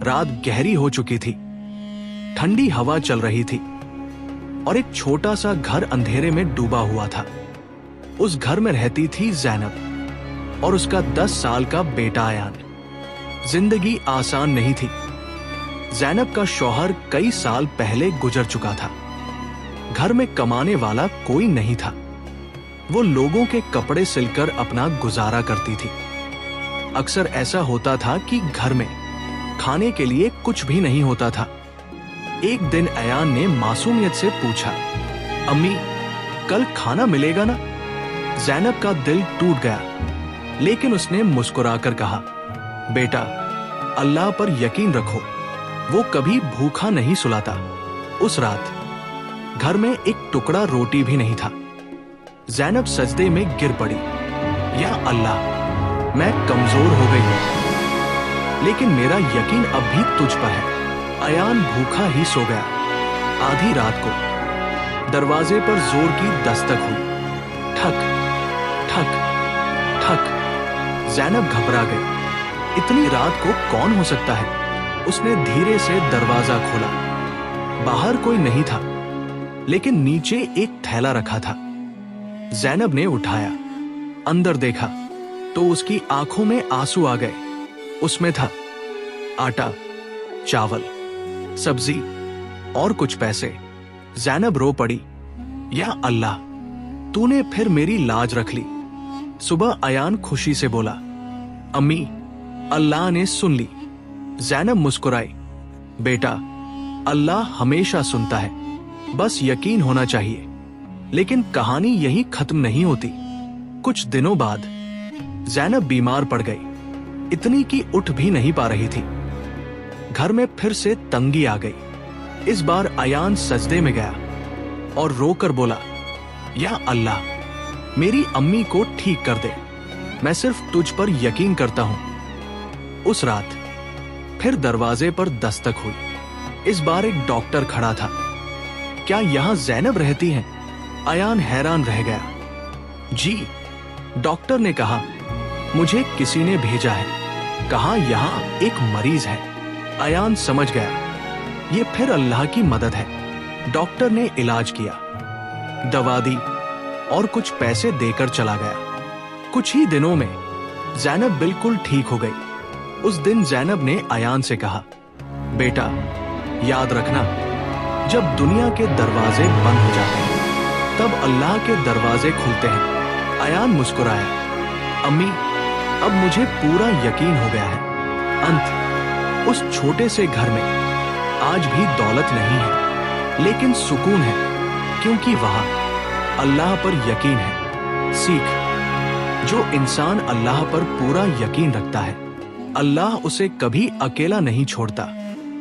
रात गहरी हो चुकी थी, ठंडी हवा चल रही थी और एक छोटा सा घर अंधेरे में डूबा हुआ था। उस घर में रहती थी ज़ैनब और उसका 10 साल का बेटा अयान। जिंदगी आसान नहीं थी। ज़ैनब का शौहर कई साल पहले गुजर चुका था। घर में कमाने वाला कोई नहीं था। वो लोगों के कपड़े सिलकर अपना गुजारा करती थी। अक्सर ऐसा होता था कि घर में खाने के लिए कुछ भी नहीं होता था। एक दिन अयान ने मासूमियत से पूछा, अम्मी, कल खाना मिलेगा ना? ज़ैनब का दिल टूट गया, लेकिन उसने मुस्कुराकर कहा, बेटा, अल्लाह पर यकीन रखो, वो कभी भूखा नहीं सुलाता। उस रात घर में एक टुकड़ा रोटी भी नहीं था। ज़ैनब सजदे में गिर पड़ी। या अल्लाह, मैं कमजोर हो गई हूं, लेकिन मेरा यकीन अब भी तुझ पर है। अयान भूखा ही सो गया। आधी रात को दरवाजे पर जोर की दस्तक हुई। ठक ठक ठक। ज़ैनब घबरा गई। इतनी रात को कौन हो सकता है? उसने धीरे से दरवाजा खोला। बाहर कोई नहीं था, लेकिन नीचे एक थैला रखा था। ज़ैनब ने उठाया, अंदर देखा तो उसकी आंखों में आंसू आ गए। उसमें था आटा, चावल, सब्जी और कुछ पैसे। ज़ैनब रो पड़ी। या अल्लाह, तूने फिर मेरी लाज रख ली। सुबह अयान खुशी से बोला, अम्मी, अल्लाह ने सुन ली। ज़ैनब मुस्कुराई। बेटा, अल्लाह हमेशा सुनता है, बस यकीन होना चाहिए। लेकिन कहानी यही खत्म नहीं होती। कुछ दिनों बाद ज़ैनब बीमार पड़ गई, इतनी कि उठ भी नहीं पा रही थी। घर में फिर से तंगी आ गई। इस बार अयान सजदे में गया और रोकर बोला, या अल्लाह, मेरी अम्मी को ठीक कर दे, मैं सिर्फ तुझ पर यकीन करता हूं। उस रात फिर दरवाजे पर दस्तक हुई। इस बार एक डॉक्टर खड़ा था। क्या यहां ज़ैनब रहती हैं? अयान हैरान रह गया। जी, डॉक्टर ने कहा, मुझे किसी ने भेजा है, कहा यहां एक मरीज है। अयान समझ गया, ये फिर अल्लाह की मदद है। डॉक्टर ने इलाज किया, दवा दी और कुछ पैसे देकर चला गया। कुछ ही दिनों में ज़ैनब बिल्कुल ठीक हो गई। उस दिन ज़ैनब ने अयान से कहा, बेटा, याद रखना, जब दुनिया के दरवाजे बंद हो जाते हैं, तब अल्लाह के दरवाजे खुलते हैं। अयान मुस्कुराया। अम्मी, अब मुझे पूरा यकीन हो गया है। अंत उस छोटे से घर में आज भी दौलत नहीं है, लेकिन सुकून है, क्योंकि वहां अल्लाह पर यकीन है। सीख, जो इंसान अल्लाह पर पूरा यकीन रखता है, अल्लाह उसे कभी अकेला नहीं छोड़ता।